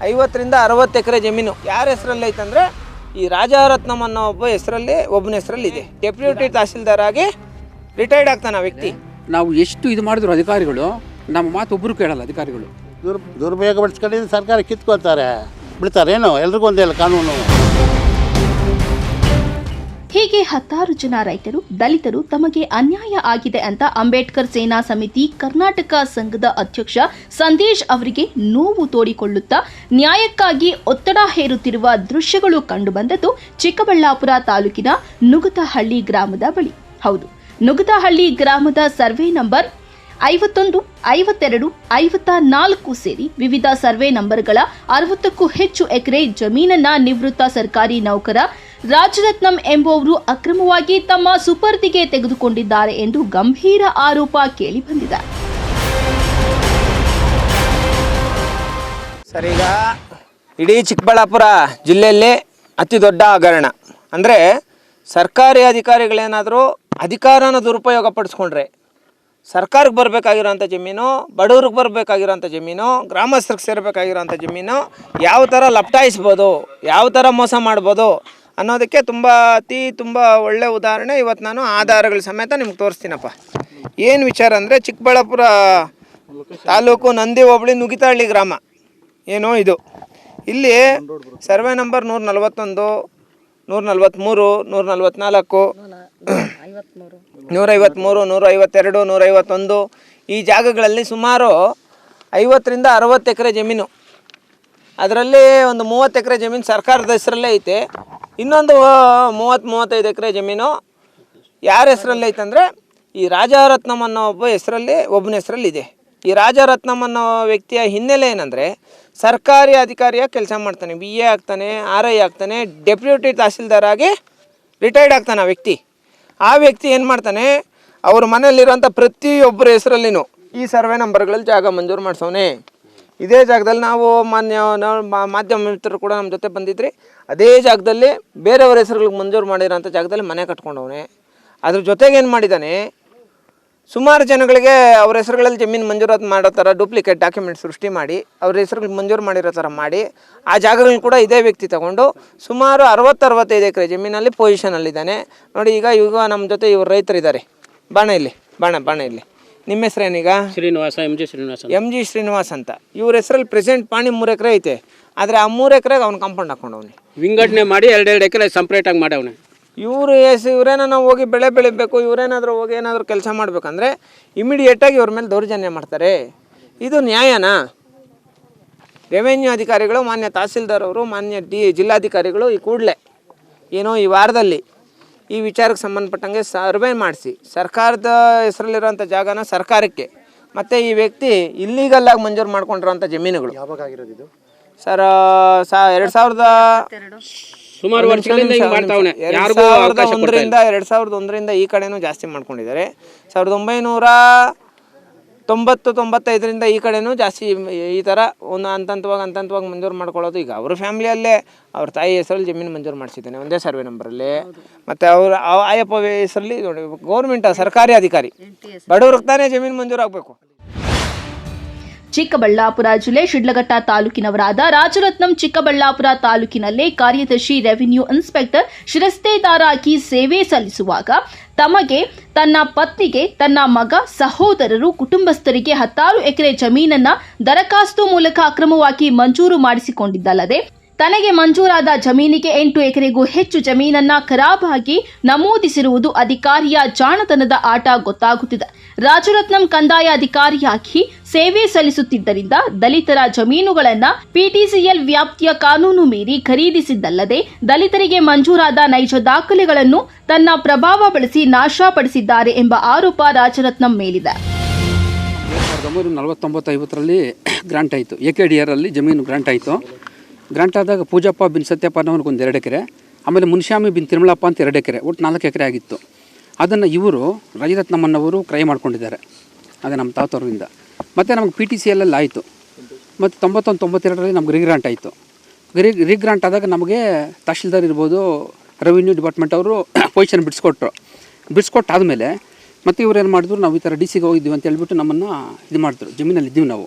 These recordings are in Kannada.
50ರಿಂದ 60 ಎಕರೆ ಜಮೀನು ಯಾರ ಹೆಸರಲ್ಲಿ ಐತಂದರೆ ಈ ರಾಜರತ್ನಂ ಅನ್ನೋ ಒಬ್ಬ ಹೆಸರಲ್ಲಿ ಒಬ್ಬನ ಹೆಸರಲ್ಲಿ ಇದೆ. ಡೆಪ್ಯೂಟಿ ತಹಸೀಲ್ದಾರ್ ಆಗಿ ರಿಟೈರ್ಡ್ ಆಗ್ತಾನೆ ಆ ವ್ಯಕ್ತಿ. ನಾವು ಎಷ್ಟು ಇದು ಮಾಡಿದ್ರು ಅಧಿಕಾರಿಗಳು ನಮ್ಮ ಮಾತು ಒಬ್ಬರು ಕೇಳಲ್ಲ. ಅಧಿಕಾರಿಗಳು ದುರುಪಯೋಗ ಪಡಿಸ್ಕೊಂಡಿದ್ದು ಸರ್ಕಾರ ಕಿತ್ಕೊಳ್ತಾರೆ, ಬಿಡ್ತಾರೇನು? ಎಲ್ರಿಗೂ ಒಂದೇ ಅಲ್ಲ ಕಾನೂನು. ಹೀಗೆ ಹತ್ತಾರು ಜನ ರೈತರು, ದಲಿತರು ತಮಗೆ ಅನ್ಯಾಯ ಆಗಿದೆ ಅಂತ ಅಂಬೇಡ್ಕರ್ ಸೇನಾ ಸಮಿತಿ ಕರ್ನಾಟಕ ಸಂಘದ ಅಧ್ಯಕ್ಷ ಸಂದೇಶ್ ಅವರಿಗೆ ನೋವು ತೋಡಿಕೊಳ್ಳುತ್ತಾ ನ್ಯಾಯಕ್ಕಾಗಿ ಒತ್ತಡ ಹೇರುತ್ತಿರುವ ದೃಶ್ಯಗಳು ಕಂಡುಬಂದದ್ದು ಚಿಕ್ಕಬಳ್ಳಾಪುರ ತಾಲೂಕಿನ ನುಗತಹಳ್ಳಿ ಗ್ರಾಮದ ಬಳಿ. ಹೌದು, ನುಗತಹಳ್ಳಿ ಗ್ರಾಮದ ಸರ್ವೆ ನಂಬರ್ 51, 52, 54 ಸೇರಿ ವಿವಿಧ ಸರ್ವೆ ನಂಬರ್ಗಳ 60ಕ್ಕೂ ಹೆಚ್ಚು ಎಕರೆ ಜಮೀನನ್ನ ನಿವೃತ್ತ ಸರ್ಕಾರಿ ನೌಕರ ರಾಜರತ್ನಂ ಎಂಬುವವರು ಅಕ್ರಮವಾಗಿ ತಮ್ಮ ಸುಪರ್ದಿಗೆ ತೆಗೆದುಕೊಂಡಿದ್ದಾರೆ ಎಂದು ಗಂಭೀರ ಆರೋಪ ಕೇಳಿಬಂದಿದೆ. ಸರ್, ಈಗ ಇಡೀ ಚಿಕ್ಕಬಳ್ಳಾಪುರ ಜಿಲ್ಲೆಯಲ್ಲಿ ಅತಿ ದೊಡ್ಡ ಹಗರಣ ಅಂದರೆ ಸರ್ಕಾರಿ ಅಧಿಕಾರಿಗಳೇನಾದರೂ ಅಧಿಕಾರನ ದುರುಪಯೋಗ ಪಡಿಸ್ಕೊಂಡ್ರೆ ಸರ್ಕಾರಕ್ಕೆ ಬರಬೇಕಾಗಿರೋಂಥ ಜಮೀನು, ಬಡವ್ರಿಗೆ ಬರಬೇಕಾಗಿರೋಂಥ ಜಮೀನು, ಗ್ರಾಮಸ್ಥರಿಗೆ ಸೇರಬೇಕಾಗಿರೋಂಥ ಜಮೀನು ಯಾವ ಥರ ಲಪ್ಟಾಯಿಸ್ಬೋದು, ಯಾವ ಥರ ಮೋಸ ಮಾಡ್ಬೋದು ಅನ್ನೋದಕ್ಕೆ ತುಂಬ ಒಳ್ಳೆ ಉದಾಹರಣೆ ಇವತ್ತು ನಾನು ಆಧಾರಗಳ ಸಮೇತ ನಿಮ್ಗೆ ತೋರಿಸ್ತೀನಪ್ಪ. ಏನು ವಿಚಾರ ಅಂದರೆ ಚಿಕ್ಕಬಳ್ಳಾಪುರ ತಾಲೂಕು ನಂದಿ ಹೋಬಳಿ ನುಗಿತಹಳ್ಳಿ ಗ್ರಾಮ ಏನೋ ಇದು. ಇಲ್ಲಿ ಸರ್ವೆ ನಂಬರ್ 141, 143, 144, 153, 152, 151 ಈ ಜಾಗಗಳಲ್ಲಿ ಸುಮಾರು 50ರಿಂದ 60 ಎಕರೆ ಜಮೀನು. ಅದರಲ್ಲಿ ಒಂದು 30 ಎಕರೆ ಜಮೀನು ಸರ್ಕಾರದ ಹೆಸರಲ್ಲೇ ಐತೆ. ಇನ್ನೊಂದು 30-35 ಎಕರೆ ಜಮೀನು ಯಾರ ಹೆಸರಲ್ಲಿ ಐತಂದರೆ ಈ ರಾಜರತ್ನಂ ಅನ್ನೋ ಒಬ್ಬ ಹೆಸರಲ್ಲಿ ಒಬ್ಬನ ಹೆಸರಲ್ಲಿದೆ. ಈ ರಾಜರತ್ನಂ ಅನ್ನೋ ವ್ಯಕ್ತಿಯ ಹಿನ್ನೆಲೆ ಏನಂದರೆ ಸರ್ಕಾರಿ ಅಧಿಕಾರಿಯಾಗಿ ಕೆಲಸ ಮಾಡ್ತಾನೆ, BA ಆಗ್ತಾನೆ, RI ಆಗ್ತಾನೆ, ಡೆಪ್ಯೂಟಿ ತಹಸೀಲ್ದಾರ್ ಆಗಿ ರಿಟೈರ್ಡ್ ಆಗ್ತಾನೆ ಆ ವ್ಯಕ್ತಿ. ಆ ವ್ಯಕ್ತಿ ಏನು ಮಾಡ್ತಾನೆ, ಅವ್ರ ಮನೆಯಲ್ಲಿರೋಂಥ ಪ್ರತಿಯೊಬ್ಬರ ಹೆಸರಲ್ಲಿನೂ ಈ ಸರ್ವೆ ನಂಬರ್ಗಳಲ್ಲಿ ಜಾಗ ಮಂಜೂರು ಮಾಡಿಸೋನೆ. ಇದೇ ಜಾಗದಲ್ಲಿ ನಾವು ಮಾಧ್ಯಮ ಮಿತ್ರರು ಕೂಡ ನಮ್ಮ ಜೊತೆ ಬಂದಿದ್ರಿ. ಅದೇ ಜಾಗದಲ್ಲಿ ಬೇರೆಯವ್ರ ಹೆಸರುಗಳಿಗೆ ಮಂಜೂರು ಮಾಡಿರೋಂಥ ಜಾಗದಲ್ಲಿ ಮನೆ ಕಟ್ಕೊಂಡವನೆ. ಅದ್ರ ಜೊತೆಗೆ ಏನು ಮಾಡಿದ್ದಾನೆ, ಸುಮಾರು ಜನಗಳಿಗೆ ಅವ್ರ ಹೆಸರುಗಳಲ್ಲಿ ಜಮೀನು ಮಂಜೂರಾತಿ ಮಾಡೋ ಥರ ಡೂಪ್ಲಿಕೇಟ್ ಡಾಕ್ಯುಮೆಂಟ್ ಸೃಷ್ಟಿ ಮಾಡಿ ಅವ್ರ ಹೆಸರುಗಳಿಗೆ ಮಂಜೂರು ಮಾಡಿರೋ ಥರ ಮಾಡಿ ಆ ಜಾಗಗಳನ್ನ ಕೂಡ ಇದೇ ವ್ಯಕ್ತಿ ತಗೊಂಡು ಸುಮಾರು 60-65 ಎಕರೆ ಜಮೀನಲ್ಲಿ ಪೊಸಿಷನಲ್ಲಿದ್ದಾನೆ ನೋಡಿ. ಈಗ ನಮ್ಮ ಜೊತೆ ಇವ್ರು ರೈತರಿದ್ದಾರೆ. ಬಾಣ ಇಲ್ಲಿ. ನಿಮ್ಮ ಹೆಸರೇನೀಗ? ಶ್ರೀನಿವಾಸ, ಎಂ ಜಿ ಶ್ರೀನಿವಾಸ್ ಅಂತ. ಇವ್ರ ಹೆಸರಲ್ಲಿ ಪ್ರೆಸೆಂಟ್ ಪಾಣಿ 3 ಎಕರೆ ಐತೆ. ಆದರೆ ಆ 3 ಎಕರೆಗೆ ಅವ್ನು ಕಾಂಪೌಂಡ್ ಹಾಕೊಂಡವನಿ, ವಿಂಗಡಣೆ ಮಾಡಿ 2 ಎಕರೆ ಸಪ್ರೇಟಾಗಿ ಮಾಡವನೆ. ಇವರೇನೋ ನಾವು ಹೋಗಿ ಬೆಳೆ ಬೆಳಿಬೇಕು, ಇವರೇನಾದರೂ ಹೋಗಿ ಏನಾದರೂ ಕೆಲಸ ಮಾಡಬೇಕಂದ್ರೆ ಇಮಿಡಿಯೇಟಾಗಿ ಇವ್ರ ಮೇಲೆ ದೌರ್ಜನ್ಯ ಮಾಡ್ತಾರೆ. ಇದು ನ್ಯಾಯನಾ? ರೆವೆನ್ಯೂ ಅಧಿಕಾರಿಗಳು, ಮಾನ್ಯ ತಹಸೀಲ್ದಾರ್ ಅವರು, ಮಾನ್ಯ ಜಿಲ್ಲಾಧಿಕಾರಿಗಳು ಈ ಕೂಡಲೇ ಏನೋ ಈ ವಾರದಲ್ಲಿ ಈ ವಿಚಾರಕ್ಕೆ ಸಂಬಂಧಪಟ್ಟಂಗೆ ಸರ್ವೆ ಮಾಡಿಸಿ ಸರ್ಕಾರದ ಹೆಸರಲ್ಲಿರೋಂಥ ಜಾಗನ ಸರ್ಕಾರಕ್ಕೆ ಮತ್ತು ಈ ವ್ಯಕ್ತಿ ಇಲ್ಲೀಗಲ್ಲಾಗಿ ಮಂಜೂರು ಮಾಡ್ಕೊಂಡಿರೋಂಥ ಜಮೀನುಗಳು ಯಾವಾಗಿರೋದು ಸರ್ 2000 ಸುಮಾರು ವರ್ಷಗಳಿಂದ ಹಿಂಗೆ ಮಾಡ್ತಾವನೆ. 2001ರಿಂದ ಈ ಕಡೆನೂ ಜಾಸ್ತಿ ಮಾಡ್ಕೊಂಡಿದ್ದಾರೆ. 1990-95ರಿಂದ ಈ ಕಡೆನೂ ಜಾಸ್ತಿ ಈ ಥರ ಒಂದು ಹಂತವಾಗಿ ಮಂಜೂರು ಮಾಡ್ಕೊಳ್ಳೋದು. ಈಗ ಅವ್ರ ಫ್ಯಾಮಿಲಿಯಲ್ಲೇ ಅವ್ರ ತಾಯಿ ಹೆಸರಲ್ಲಿ ಜಮೀನು ಮಂಜೂರು ಮಾಡಿಸಿದ್ದಾನೆ ಒಂದೇ ಸರ್ವೆ ನಂಬರಲ್ಲಿ. ಮತ್ತು ಅವ್ರ ಆಯಪ್ಪ ಹೆಸರಲ್ಲಿ ನೋಡಿ, ಗೌರ್ಮೆಂಟ್ ಸರ್ಕಾರಿ ಅಧಿಕಾರಿ, ಬಡವ್ರಿಗೆ ತಾನೇ ಜಮೀನು ಮಂಜೂರು ಆಗಬೇಕು. ಚಿಕ್ಕಬಳ್ಳಾಪುರ ಜಿಲ್ಲೆ ಶಿಡ್ಲಘಟ್ಟ ತಾಲೂಕಿನವರಾದ ರಾಜರತ್ನಂ ಚಿಕ್ಕಬಳ್ಳಾಪುರ ತಾಲೂಕಿನಲ್ಲೇ ಕಾರ್ಯದರ್ಶಿ ರೆವಿನ್ಯೂ ಇನ್ಸ್ಪೆಕ್ಟರ್ ಶಿರಸ್ತೇದಾರಾಗಿ ಸೇವೆ ಸಲ್ಲಿಸುವಾಗ ತಮಗೆ, ತನ್ನ ಪತ್ನಿಗೆ, ತನ್ನ ಮಗ, ಸಹೋದರರು, ಕುಟುಂಬಸ್ಥರಿಗೆ 10 ಎಕರೆ ಜಮೀನನ್ನ ದರಖಾಸ್ತು ಮೂಲಕ ಅಕ್ರಮವಾಗಿ ಮಂಜೂರು ಮಾಡಿಸಿಕೊಂಡಿದ್ದಲ್ಲದೆ ತನಗೆ ಮಂಜೂರಾದ ಜಮೀನಿಗೆ 8 ಎಕರೆಗೂ ಹೆಚ್ಚು ಜಮೀನನ್ನ ಖರಾಬಾಗಿ ನಮೂದಿಸಿರುವುದು ಅಧಿಕಾರಿಯ ಜಾಣತನದ ಆಟ ಗೊತ್ತಾಗುತ್ತಿದೆ. ರಾಜರತ್ನಂ ಕಂದಾಯ ಅಧಿಕಾರಿಯಾಗಿ ಸೇವೆ ಸಲ್ಲಿಸುತ್ತಿದ್ದರಿಂದ ದಲಿತರ ಜಮೀನುಗಳನ್ನ PTCL ವ್ಯಾಪ್ತಿಯ ಕಾನೂನು ಮೀರಿ ಖರೀದಿಸಿದ್ದಲ್ಲದೆ ದಲಿತರಿಗೆ ಮಂಜೂರಾದ ನೈಜ ದಾಖಲೆಗಳನ್ನು ತನ್ನ ಪ್ರಭಾವ ಬಳಸಿ ನಾಶಪಡಿಸಿದ್ದಾರೆ ಎಂಬ ಆರೋಪ ರಾಜರತ್ನಂ ಮೇಲಿದೆ. 1949-50ರಲ್ಲಿ ಗ್ರಾಂಟ್ ಆಯಿತು. AKDR ಅಲ್ಲಿ ಜಮೀನು ಗ್ರಾಂಟ್ ಆಯಿತು. ಗ್ರಾಂಟ್ ಆದಾಗ ಪೂಜಪ್ಪ ಬಿನ್ ಸತ್ಯಪ್ಪ ಅನ್ನೋನಿಗೆ ಒಂದು 2 ಎಕರೆ, ಆಮೇಲೆ ಮುನ್ಶ್ಯಾಮಿ ಬಿನ್ ತಿರುಮಲಪ್ಪ ಅಂತ 2 ಎಕರೆ, ಒಟ್ಟು 4 ಎಕರೆ ಆಗಿತ್ತು. ಅದನ್ನು ಇವರು ರಾಜರತ್ನಮ್ಮನವರು ಕ್ರಯ ಮಾಡ್ಕೊಂಡಿದ್ದಾರೆ, ಅದೇ ನಮ್ಮ ತಾತವರಿಂದ. ಮತ್ತು ನಮಗೆ PTCL ಆಯಿತು. ಮತ್ತು 91-92ರಲ್ಲಿ ನಮ್ಗೆ ರೀಗ್ರಾಂಟ್ ಆಯಿತು. ರೀಗ್ರಾಂಟ್ ಆದಾಗ ನಮಗೆ ತಹಶೀಲ್ದಾರ್ ಇರ್ಬೋದು, ರೆವಿನ್ಯೂ ಡಿಪಾರ್ಟ್ಮೆಂಟ್ ಅವರು ಪೊಸಿಷನ್ ಬಿಡಿಸ್ಕೊಟ್ಟಾದಮೇಲೆ ಮತ್ತು ಇವ್ರು ಏನು ಮಾಡಿದ್ರು, ನಾವು ಈ ಥರ DC ಗೆ ಹೋಗಿದ್ದೀವಿ ಅಂತ ಹೇಳ್ಬಿಟ್ಟು ನಮ್ಮನ್ನು ಇದು ಮಾಡಿದ್ರು. ಜಮೀನಲ್ಲಿ ಇದ್ದೀವಿ ನಾವು.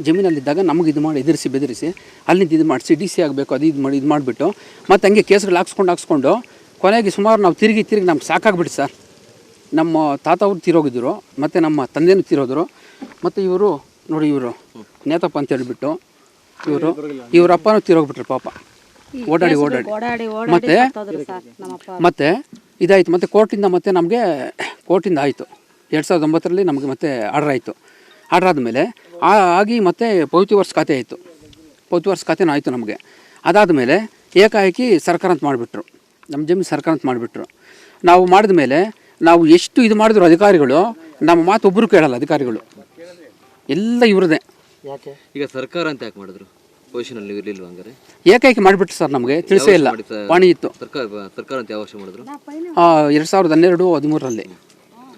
ಜಮೀನಲ್ಲಿದ್ದಾಗ ನಮಗೆ ಇದು ಮಾಡಿ ಎದುರಿಸಿ ಬೆದರಿಸಿ ಅಲ್ಲಿಂದ ಇದು ಮಾಡಿಸಿ ಡಿ ಸಿ ಆಗಬೇಕು ಅದು ಇದು ಮಾಡಿಬಿಟ್ಟು ಮತ್ತು ಹಂಗೆ ಕೇಸ್ಗಳು ಹಾಕ್ಸ್ಕೊಂಡು ಕೊನೆಗೆ ಸುಮಾರು ನಾವು ತಿರುಗಿ ನಮ್ಗೆ ಸಾಕಾಗ್ಬಿಟ್ಟು ಸರ್. ನಮ್ಮ ತಾತ ಅವ್ರು ತೀರೋಗಿದ್ದರು, ಮತ್ತು ನಮ್ಮ ತಂದೆನೂ ತೀರೋದ್ರು, ಮತ್ತು ಇವರು ನೋಡಿ ಇವರು ನೇತಪ್ಪ ಅಂತ ಹೇಳಿಬಿಟ್ಟು ಇವ್ರ ಅಪ್ಪನೂ ತೀರೋಗ್ಬಿಟ್ರು ಪಾಪ, ಓಡಾಡಿ ಮತ್ತೆ ಇದಾಯಿತು. ಮತ್ತು ಕೋರ್ಟಿಂದ ಮತ್ತೆ ನಮಗೆ ಕೋರ್ಟಿಂದ ಆಯಿತು 2009 ನಮಗೆ ಮತ್ತೆ ಆರ್ಡರ್ ಆಯಿತು. ಆರ್ಡರ್ ಆದಮೇಲೆ ಆಗಿ ಮತ್ತೆ ಪೌತಿವರ್ಸ್ ಖಾತೆ ಆಯಿತು, ಪೌತಿವರ್ಸ್ ಖಾತೆನೂ ಆಯಿತು ನಮಗೆ. ಅದಾದಮೇಲೆ ಏಕಾಏಕಿ ಸರ್ಕಾರ ಅಂತ ಮಾಡಿಬಿಟ್ರು, ನಮ್ಮ ಜಮೀನು ಸರ್ಕಾರ ಅಂತ ಮಾಡಿಬಿಟ್ರು. ನಾವು ಮಾಡಿದ ಮೇಲೆ ನಾವು ಎಷ್ಟು ಇದು ಮಾಡಿದ್ರು ಅಧಿಕಾರಿಗಳು ನಮ್ಮ ಮಾತು ಒಬ್ಬರು ಕೇಳಲ್ಲ, ಅಧಿಕಾರಿಗಳು ಎಲ್ಲ ಇವ್ರದೇ. ಈಗ ಸರ್ಕಾರ ಅಂತ ಯಾಕೆ ಮಾಡಿದ್ರು? ಪೊಸಿಷನಲ್ಲಿ ಇರಲಿಲ್ಲ ಹಂಗಾರೆ ಏಕಾಏಕಿ ಮಾಡಿಬಿಟ್ರು ಸರ್, ನಮಗೆ ತಿಳಿಸೇ ಇಲ್ಲ. ಪಾಣಿ ಇತ್ತು. ಸರ್ಕಾರ ಅಂತ ಯಾವ ವರ್ಷ ಮಾಡಿದ್ರು? 2012-13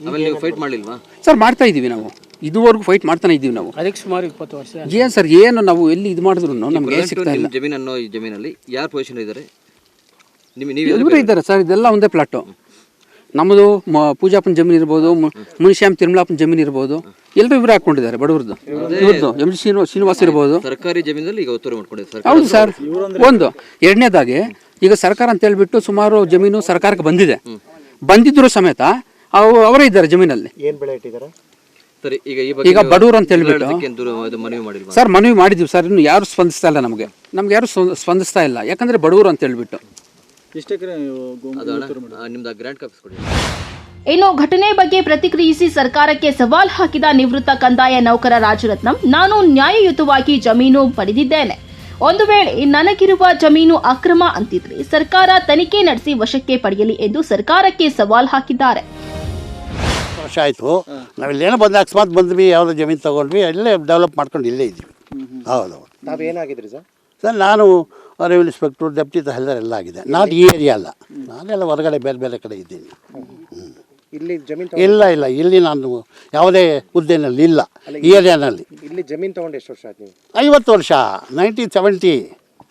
ಆಮೇಲೆ ನೀವು ಫೈಟ್ ಮಾಡಲಿಲ್ವಾ ಸರ್? ಮಾಡ್ತಾ ಇದ್ದೀವಿ ನಾವು, ಇದುವರೆಗೂ ಫೈಟ್ ಮಾಡ್ತಾನೆ ಇದ್ದೀವಿ ನಾವು. ಅದಕ್ಕೆ ಸುಮಾರು 20 ವರ್ಷ ಏನು ಸರ್, ಏನು ನಾವು ಎಲ್ಲಿ ಇದು ಮಾಡಿದ್ರು ನಮಗೆ ಸಿಗ್ತಾ ಇಲ್ಲ. ಜಮೀನನ್ನು ಈ ಜಮೀನಲ್ಲಿ ಯಾರು ಪೊಸಿಷನ್ ಇದ್ದಾರೆ? ಇವರೇ ಇದ್ದಾರೆ ಸರ್, ಇದೆಲ್ಲ ಒಂದೇ ಪ್ಲಾಟು. ನಮ್ಮದು ಪೂಜಾಪನ ಜಮೀನು ಇರ್ಬೋದು, ಮುನಿಶ್ಯಾಮ್ ತಿರುಮಲಾಪನ ಜಮೀನು ಇರ್ಬೋದು, ಎಲ್ಲರೂ ಇವರೇ ಹಾಕೊಂಡಿದ್ದಾರೆ ಬಡವ್ರದ್ದು. ಇವ್ರದ್ದು ಎಂ ಜಿ ಶ್ರೀನಿವಾಸ್ ಇರ್ಬೋದು. ಸರ್ಕಾರಿ ಜಮೀನಲ್ಲಿ ಈಗ ಒತ್ತುವರಿ ಮಾಡ್ಕೊಂಡಿದ್ದಾರೆ. ಹೌದು ಸರ್. ಒಂದು ಎರಡನೇದಾಗಿ ಈಗ ಸರ್ಕಾರ ಅಂತ ಹೇಳ್ಬಿಟ್ಟು ಸುಮಾರು ಜಮೀನು ಸರ್ಕಾರಕ್ಕೆ ಬಂದಿದ್ರು ಸಮೇತ ಅವರೇ ಇದ್ದಾರೆ ಜಮೀನಲ್ಲಿ. ಏನು ಬೆಳೆ ಇಟ್ಟಿದ್ದಾರೆ ಸರಿ, ಈಗ ಬಡವರು ಅಂತ ಹೇಳ್ಬಿಟ್ಟು ಮನವಿ ಮಾಡಿಲ್ವಾ ಸರ್? ಮನವಿ ಮಾಡಿದ್ವಿ ಸರ್, ಇನ್ನು ಯಾರು ಸ್ಪಂದಿಸ್ತಾ ಇಲ್ಲ ನಮಗೆ ಯಾರು ಸ್ಪಂದಿಸ್ತಾ ಇಲ್ಲ, ಯಾಕಂದ್ರೆ ಬಡವರು ಅಂತ ಹೇಳ್ಬಿಟ್ಟು. ನಿಮ್ದು ಗ್ರಾಂಟ್ ಕಾಪೀಸ್ ಕೊಡಿ. ಇನ್ನು ಘಟನೆ ಬಗ್ಗೆ ಪ್ರತಿಕ್ರಿಯಿಸಿ ಸರ್ಕಾರಕ್ಕೆ ಸವಾಲ್ ಹಾಕಿದ ನಿವೃತ್ತ ಕಂದಾಯ ನೌಕರ ರಾಜರತ್ನಂ, ನಾನು ನ್ಯಾಯಯುತವಾಗಿ ಜಮೀನು ಪಡೆದಿದ್ದೇನೆ. ಒಂದು ವೇಳೆ ನನಗಿರುವ ಜಮೀನು ಅಕ್ರಮ ಅಂತಿದ್ರೆ ಸರ್ಕಾರ ತನಿಖೆ ನಡೆಸಿ ವಶಕ್ಕೆ ಪಡೆಯಲಿ ಎಂದು ಸರ್ಕಾರಕ್ಕೆ ಸವಾಲ್ ಹಾಕಿದ್ದಾರೆ. ವರ್ಷ ಆಯಿತು, ನಾವಿಲ್ಲೇನೋ ಅಕಸ್ಮಾತ್ ಬಂದ್ವಿ, ಯಾವುದೋ ಜಮೀನು ತೊಗೊಂಡ್ವಿ, ಅಲ್ಲೇ ಡೆವಲಪ್ ಮಾಡ್ಕೊಂಡು ಇಲ್ಲೇ ಇದ್ವಿ. ಹೌದೌದು. ತಾವೇನಾಗಿದ್ರಿ ಸರ್? ಸರ್ ನಾನು ರೆವಿನ್ಯೂ ಇನ್ಸ್ಪೆಕ್ಟ್ರು, ಡೆಪ್ಟಿ ತಹಸೀಲ್ದಾರ್ ಎಲ್ಲ ಆಗಿದೆ. ನಾನು ಈ ಏರಿಯಾ ಅಲ್ಲ, ನಾನೆಲ್ಲ ಹೊರಗಡೆ ಬೇರೆ ಕಡೆ ಇದ್ದೀನಿ. ಇಲ್ಲಿ ಜಮೀನು ಇಲ್ಲ ಇಲ್ಲಿ ನಾನು ಯಾವುದೇ ಹುದ್ದೆನಲ್ಲಿ ಇಲ್ಲ, ಈ ಏರಿಯಾನಲ್ಲಿ. ಇಲ್ಲಿ ಜಮೀನು ತೊಗೊಂಡು ಎಷ್ಟು ವರ್ಷ ಆಯ್ತು ನೀವು? 50 ವರ್ಷ, 1970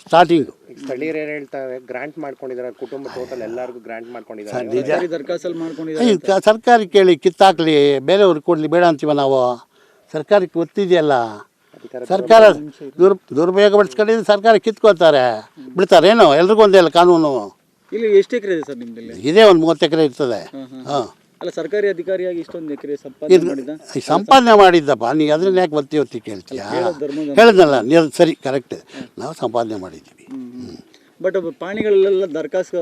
ಸ್ಟಾರ್ಟಿಂಗು. ಸ್ಥಳೀಯರು ಏನು ಹೇಳ್ತಾರೆ, ಗ್ರಾಂಟ್ ಮಾಡ್ಕೊಂಡಿದ್ದಾರೆ, ಕುಟುಂಬ ಟೋಟಲ್ ಎಲ್ಲರಿಗೂ ಗ್ರಾಂಟ್ ಮಾಡ್ಕೊಂಡಿದ್ದಾರೆ. ಸರ್ಕಾರಿ ಕೇಳಿ ಕಿತ್ತಾಕ್ಲಿ, ಬೇರೆಯವ್ರಿಗೆ ಕೊಡಲಿ, ಬೇಡ ಅಂತೀವ ನಾವು. ಸರ್ಕಾರಕ್ಕೆ ಗೊತ್ತಿದೆಯಲ್ಲ, ಸರ್ಕಾರ ದುರುಪಯೋಗ ಪಡಿಸ್ಕೊಂಡಿದ್ದು ಸರ್ಕಾರ ಕಿತ್ಕೊಳ್ತಾರೆ, ಬಿಡ್ತಾರೇನು? ಎಲ್ರಿಗೂ ಒಂದೇ ಅಲ್ಲ ಕಾನೂನು. ಇಲ್ಲಿ ಎಷ್ಟು ಎಕರೆ ಇದೆ ಸರ್ ನಿಮ್ಮಲ್ಲಿ? ಇದೇ ಒಂದು 30 ಎಕರೆ ಇರ್ತದೆ. ಹಾಂ, ಅಲ್ಲ ಸರ್ಕಾರಿ ಅಧಿಕಾರಿಯಾಗಿ ಇಷ್ಟೊಂದು ಎಕರೆ ಸಂಪಾದನೆ ಮಾಡಿದ್ದಪ್ಪ. ನೀ ಅದನ್ನ ಯಾಕೆ ಒತ್ತಿ ಕೇಳ್ತೀಯ? ಹೇಳಿದ್ನಲ್ಲ ನೀವು, ಸರಿ, ಕರೆಕ್ಟ್, ನಾವು ಸಂಪಾದನೆ ಮಾಡಿದ್ದೀವಿ. ಬಟ್ ಪಾಣಿಗಳೆಲ್ಲ ದರ್ಖಾಸ್ತು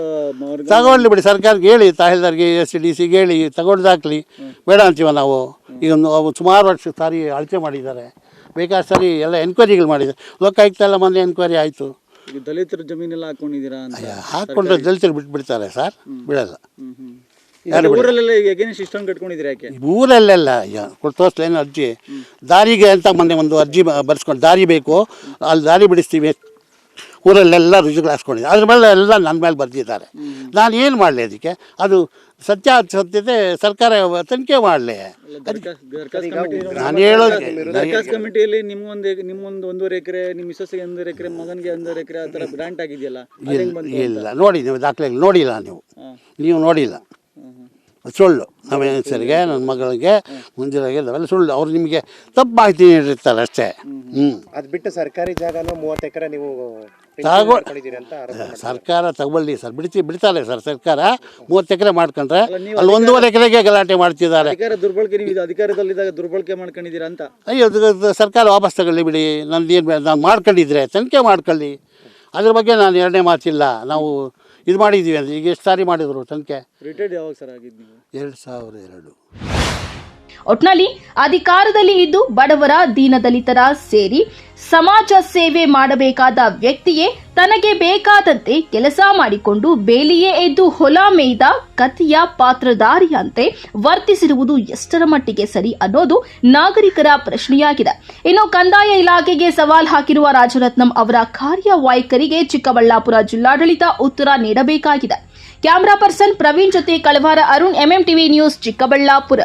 ತಗೊಳ್ಳಿ ಬಿಡಿ, ಸರ್ಕಾರಕ್ಕೆ ಹೇಳಿ, ತಹಸೀಲ್ದಾರ್ಗೆ SDC ಹೇಳಿ ತಗೊಂಡ್ದಾಕ್ಲಿ, ಬೇಡ ಅಂತೀವ ನಾವು. ಈಗ ಸುಮಾರು ವರ್ಷ ಸಾರಿ ಅಳತೆ ಮಾಡಿದ್ದಾರೆ, ಬೇಕಾದ ಸರಿ ಎಲ್ಲ ಎನ್ಕ್ವೈರಿಗಳು ಮಾಡಿದ್ದಾರೆ. ಲೋಕಾಯುಕ್ತ ಎಲ್ಲ ಮೊನ್ನೆ ಎನ್ಕ್ವೈರಿ ಆಯಿತು. ದಲಿತರ ಜಮೀನೆಲ್ಲ ಹಾಕೊಂಡಿದ್ದೀರಾ ಅಂತ ಹಾಕ್ಕೊಂಡ್ರೆ ದಲಿತರು ಬಿಟ್ಬಿಡ್ತಾರೆ ಸರ್, ಬಿಡಲ್ಲ. ಊರಲ್ಲೆಲ್ಲ ಎಗೇನಿಸ್ಟ್ ಇಷ್ಟೊಂದು ಕಟ್ಕೊಂಡಿದ್ದೀರಾ ಯಾಕೆ? ಊರಲ್ಲೆಲ್ಲ ತೋರಿಸ್ಲೇನು ಅರ್ಜಿ, ದಾರಿಗೆ ಅಂತ ಮೊನ್ನೆ ಒಂದು ಅರ್ಜಿ ಬರ್ಸ್ಕೊಂಡು, ದಾರಿ ಬೇಕು, ಅಲ್ಲಿ ದಾರಿ ಬಿಡಿಸ್ತೀವಿ, ಊರಲ್ಲೆಲ್ಲ ರುಜುಗಳು ಹಾಕ್ಸ್ಕೊಂಡಿದ್ದೆ. ಅದ್ರ ಮೇಲೆ ಎಲ್ಲ ನನ್ನ ಮೇಲೆ ಬರ್ದಿದ್ದಾರೆ. ನಾನು ಏನು ಮಾಡಲಿ ಅದಕ್ಕೆ? ಅದು ಸತ್ಯತೆ ಸರ್ಕಾರ ತನಿಖೆ ಮಾಡಲಿ. ನಾನು ಹೇಳೋದು ದರ್ಖಾಸ್ ಕಮಿಟಿಯಲ್ಲಿ ನಿಮ್ಮೊಂದು 1.5 ಎಕರೆ, ನಿಮ್ಮ ಮಿಸಸ್ಗೆ 1.5 ಎಕರೆ, ಮಗನಿಗೆ 1.5 ಎಕರೆ ಆ ಥರ ಗ್ರಾಂಟ್ ಆಗಿದೆಯಲ್ಲ, ಇಲ್ಲ ನೋಡಿ, ನೀವು ದಾಖಲೆ ನೋಡಿಲ್ಲ, ನೀವು ನೋಡಿಲ್ಲ. ಸುಳ್ಳು. ನಮ್ಮ ಹೆಸರಿಗೆ, ನನ್ನ ಮಗಳಿಗೆ, ಮುಂಜಾನೆಗೆ ಅವೆಲ್ಲ ಸುಳ್ಳು. ಅವ್ರು ನಿಮಗೆ ತಪ್ಪು ಮಾಹಿತಿ ನೀಡಿರ್ತಾರೆ ಅಷ್ಟೇ. ಅದು ಬಿಟ್ಟು ಸರ್ಕಾರಿ ಜಾಗನೂ 30 ಎಕರೆ ನೀವು ಸರ್ಕಾರ ತಗೊಳ್ಳಿ ಸರ್, ಬಿಡ್ತಾರೆ ಸರ್. ಸರ್ಕಾರ 30 ಎಕರೆ ಮಾಡ್ಕೊಂಡ್ರೆ ಅಲ್ಲಿ 1.5 ಎಕರೆಗೆ ಗಲಾಟೆ ಮಾಡ್ತಿದ್ದಾರೆ. ದುರ್ಬಳಕೆ, ನೀವು ಅಧಿಕಾರದಲ್ಲಿದ್ದಾಗ ದುರ್ಬಳಕೆ ಮಾಡ್ಕೊಂಡಿದ್ದೀರಾ ಅಂತ. ಅಯ್ಯೋ, ಸರ್ಕಾರ ವಾಪಸ್ ತಗೊಳ್ಳಿ ಬಿಡಿ. ನಂದೇನು, ನಾನು ಮಾಡ್ಕೊಂಡಿದ್ರೆ ತನಿಖೆ ಮಾಡ್ಕೊಳ್ಳಿ, ಅದ್ರ ಬಗ್ಗೆ ನಾನು ಎರಡನೇ ಮಾತಿಲ್ಲ. ನಾವು ಇದು ಮಾಡಿದ್ದೀವಿ ಅಂದರೆ ಈಗ ಎಷ್ಟು ಸಾರಿ ಮಾಡಿದ್ರು ತನಿಖೆ. ರಿಟೈರ್ಡ್ ಯಾವಾಗ ಸರ್ ಆಗಿದ್ದು ನೀವು? 2002. ಒಟ್ನಲ್ಲಿ ಅಧಿಕಾರದಲ್ಲಿ ಇದ್ದು ಬಡವರ, ದೀನದಲಿತರ ಸೇರಿ ಸಮಾಜ ಸೇವೆ ಮಾಡಬೇಕಾದ ವ್ಯಕ್ತಿಯೇ ತನಗೆ ಬೇಕಾದಂತೆ ಕೆಲಸ ಮಾಡಿಕೊಂಡು ಬೇಲಿಯೇ ಎದ್ದು ಹೊಲ ಮೇಯ್ದ ಕಥೆಯ ಪಾತ್ರಧಾರಿಯಂತೆ ವರ್ತಿಸಿರುವುದು ಎಷ್ಟರ ಮಟ್ಟಿಗೆ ಸರಿ ಅನ್ನೋದು ನಾಗರಿಕರ ಪ್ರಶ್ನೆಯಾಗಿದೆ. ಇನ್ನು ಕಂದಾಯ ಇಲಾಖೆಗೆ ಸವಾಲ್ ಹಾಕಿರುವ ರಾಜರತ್ನಂ ಅವರ ಕಾರ್ಯವೈಖರಿಗೆ ಚಿಕ್ಕಬಳ್ಳಾಪುರ ಜಿಲ್ಲಾಡಳಿತ ಉತ್ತರ ನೀಡಬೇಕಾಗಿದೆ. ಕ್ಯಾಮರಾ ಪರ್ಸನ್ ಪ್ರವೀಣ್ ಜೊತೆ ಕಳವಾರ ಅರುಣ್, MMTV ನ್ಯೂಸ್, ಚಿಕ್ಕಬಳ್ಳಾಪುರ.